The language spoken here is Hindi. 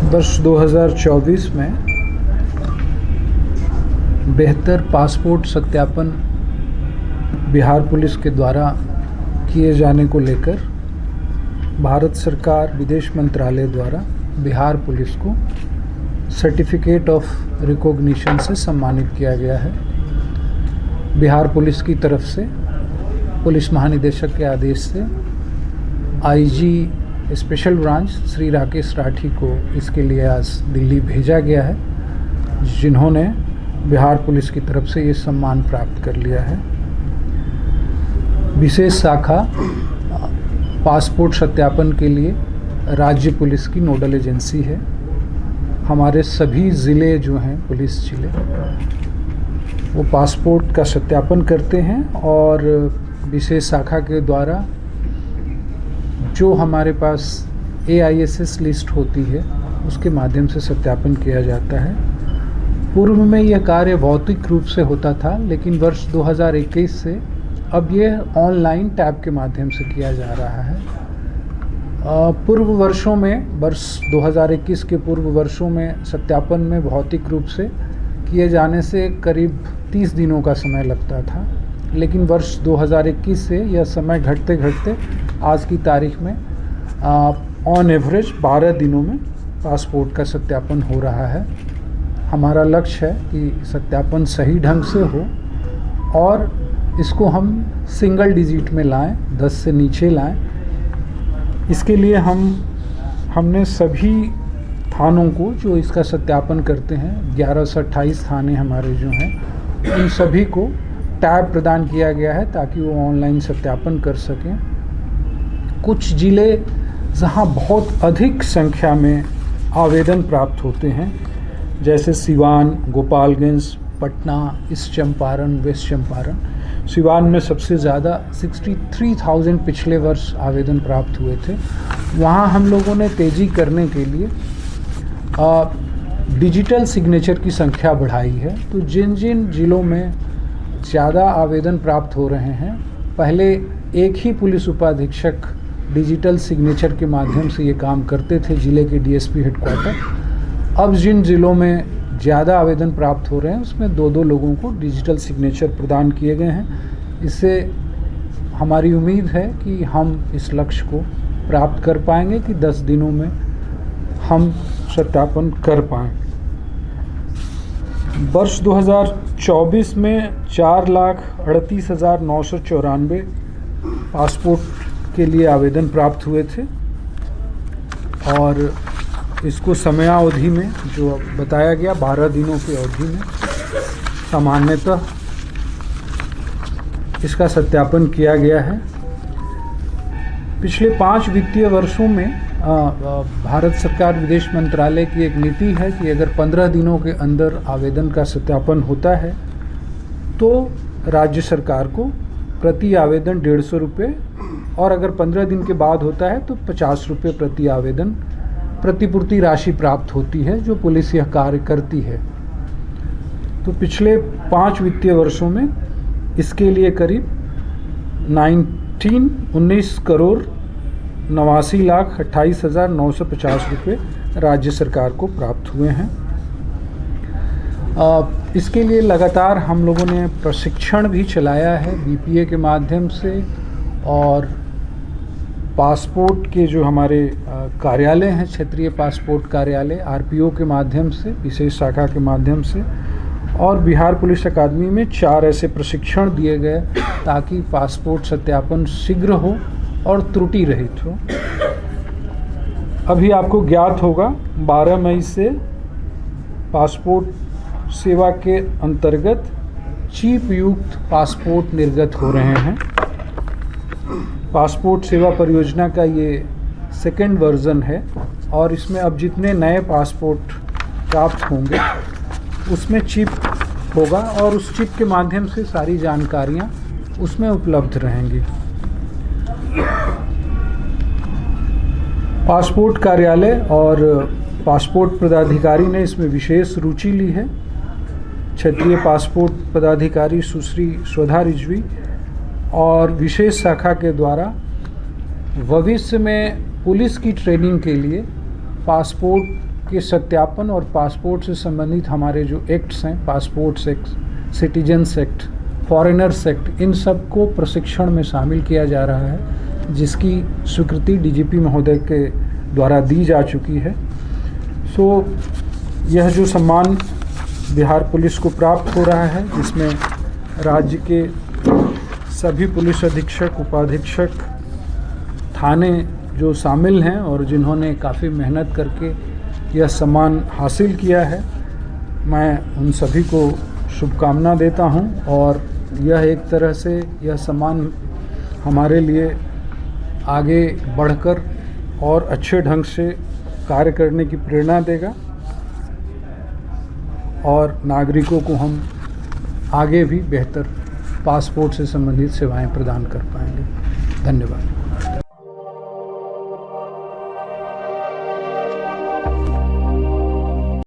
वर्ष 2024 में बेहतर पासपोर्ट सत्यापन बिहार पुलिस के द्वारा किए जाने को लेकर भारत सरकार विदेश मंत्रालय द्वारा बिहार पुलिस को सर्टिफिकेट ऑफ रिकॉग्निशन से सम्मानित किया गया है। बिहार पुलिस की तरफ से पुलिस महानिदेशक के आदेश से IG special branch Shri Rakesh Rathi को इसके लिए आज दिल्ली भेजा गया है, जिन्होंने बिहार पुलिस की तरफ से ये सम्मान प्राप्त कर लिया है। विशेष शाखा पासपोर्ट सत्यापन के लिए राज्य पुलिस की नोडल एजेंसी है। हमारे सभी ज़िले जो हैं पुलिस ज़िले वो पासपोर्ट का सत्यापन करते हैं और विशेष शाखा के द्वारा जो हमारे पास AISS लिस्ट होती है उसके माध्यम से सत्यापन किया जाता है। पूर्व में यह कार्य भौतिक रूप से होता था, लेकिन वर्ष 2021 से अब यह ऑनलाइन टैब के माध्यम से किया जा रहा है। पूर्व वर्षों में वर्ष 2021 के पूर्व वर्षों में सत्यापन में भौतिक रूप से किए जाने से करीब 30 दिनों का समय लगता था, लेकिन वर्ष 2021 से यह समय घटते घटते आज की तारीख में ऑन एवरेज 12 दिनों में पासपोर्ट का सत्यापन हो रहा है। हमारा लक्ष्य है कि सत्यापन सही ढंग से हो और इसको हम सिंगल डिजिट में लाएं, 10 से नीचे लाएं। इसके लिए हमने सभी थानों को जो इसका सत्यापन करते हैं, 11 से 28 थाने हमारे जो हैं, उन सभी को टैब प्रदान किया गया है ताकि वो ऑनलाइन सत्यापन कर सकें। कुछ ज़िले जहां बहुत अधिक संख्या में आवेदन प्राप्त होते हैं, जैसे सिवान, गोपालगंज, पटना, ईस्ट चंपारण, वेस्ट चंपारण। सिवान में सबसे ज़्यादा 63,000 पिछले वर्ष आवेदन प्राप्त हुए थे। वहाँ हम लोगों ने तेज़ी करने के लिए डिजिटल सिग्नेचर की संख्या बढ़ाई है। तो जिन जिन ज़िलों में ज़्यादा आवेदन प्राप्त हो रहे हैं, पहले एक ही पुलिस उपाधीक्षक डिजिटल सिग्नेचर के माध्यम से ये काम करते थे ज़िले के DSP हेडक्वार्टर। अब जिन ज़िलों में ज़्यादा आवेदन प्राप्त हो रहे हैं उसमें 2-2 लोगों को डिजिटल सिग्नेचर प्रदान किए गए हैं। इससे हमारी उम्मीद है कि हम इस लक्ष्य को प्राप्त कर पाएंगे कि 10 दिनों में हम सत्यापन कर पाएँ। वर्ष 2024 में 4,38,994 पासपोर्ट के लिए आवेदन प्राप्त हुए थे और इसको समयावधि में जो बताया गया 12 दिनों की अवधि में सामान्यतः इसका सत्यापन किया गया है। पिछले 5 वित्तीय वर्षों में भारत सरकार विदेश मंत्रालय की एक नीति है कि अगर 15 दिनों के अंदर आवेदन का सत्यापन होता है तो राज्य सरकार को प्रति आवेदन 150 रुपये और अगर 15 दिन के बाद होता है तो 50 रुपये प्रति आवेदन प्रतिपूर्ति राशि प्राप्त होती है, जो पुलिस यह कार्य करती है। तो पिछले 5 वित्तीय वर्षों में इसके लिए करीब 19 करोड़ 89,28,950 रुपये राज्य सरकार को प्राप्त हुए हैं। इसके लिए लगातार हम लोगों ने प्रशिक्षण भी चलाया है BPA के माध्यम से और पासपोर्ट के जो हमारे कार्यालय हैं, क्षेत्रीय पासपोर्ट कार्यालय RPO के माध्यम से, विशेष शाखा के माध्यम से, और बिहार पुलिस अकादमी में 4 ऐसे प्रशिक्षण दिए गए ताकि पासपोर्ट सत्यापन शीघ्र हो और त्रुटि रहित हो। अभी आपको ज्ञात होगा 12 मई से पासपोर्ट सेवा के अंतर्गत चिप युक्त पासपोर्ट निर्गत हो रहे हैं। पासपोर्ट सेवा परियोजना का ये सेकेंड वर्जन है और इसमें अब जितने नए पासपोर्ट प्राप्त होंगे उसमें चिप होगा और उस चिप के माध्यम से सारी जानकारियाँ उसमें उपलब्ध रहेंगी। पासपोर्ट कार्यालय और पासपोर्ट पदाधिकारी ने इसमें विशेष रुचि ली है। क्षेत्रीय पासपोर्ट पदाधिकारी सुश्री स्वधा रिजवी और विशेष शाखा के द्वारा भविष्य में पुलिस की ट्रेनिंग के लिए पासपोर्ट के सत्यापन और पासपोर्ट से संबंधित हमारे जो एक्ट्स हैं, passports act, citizens act, foreigners act, इन सब को प्रशिक्षण में शामिल किया जा रहा है, जिसकी स्वीकृति डीजीपी महोदय के द्वारा दी जा चुकी है। सो यह जो सम्मान बिहार पुलिस को प्राप्त हो रहा है, जिसमें राज्य के सभी पुलिस अधीक्षक, उपाधीक्षक, थाने जो शामिल हैं और जिन्होंने काफ़ी मेहनत करके यह सम्मान हासिल किया है, मैं उन सभी को शुभकामना देता हूं। और यह एक तरह से यह सम्मान हमारे लिए आगे बढ़कर और अच्छे ढंग से कार्य करने की प्रेरणा देगा और नागरिकों को हम आगे भी बेहतर पासपोर्ट से संबंधित सेवाएं प्रदान कर पाएंगे। धन्यवाद।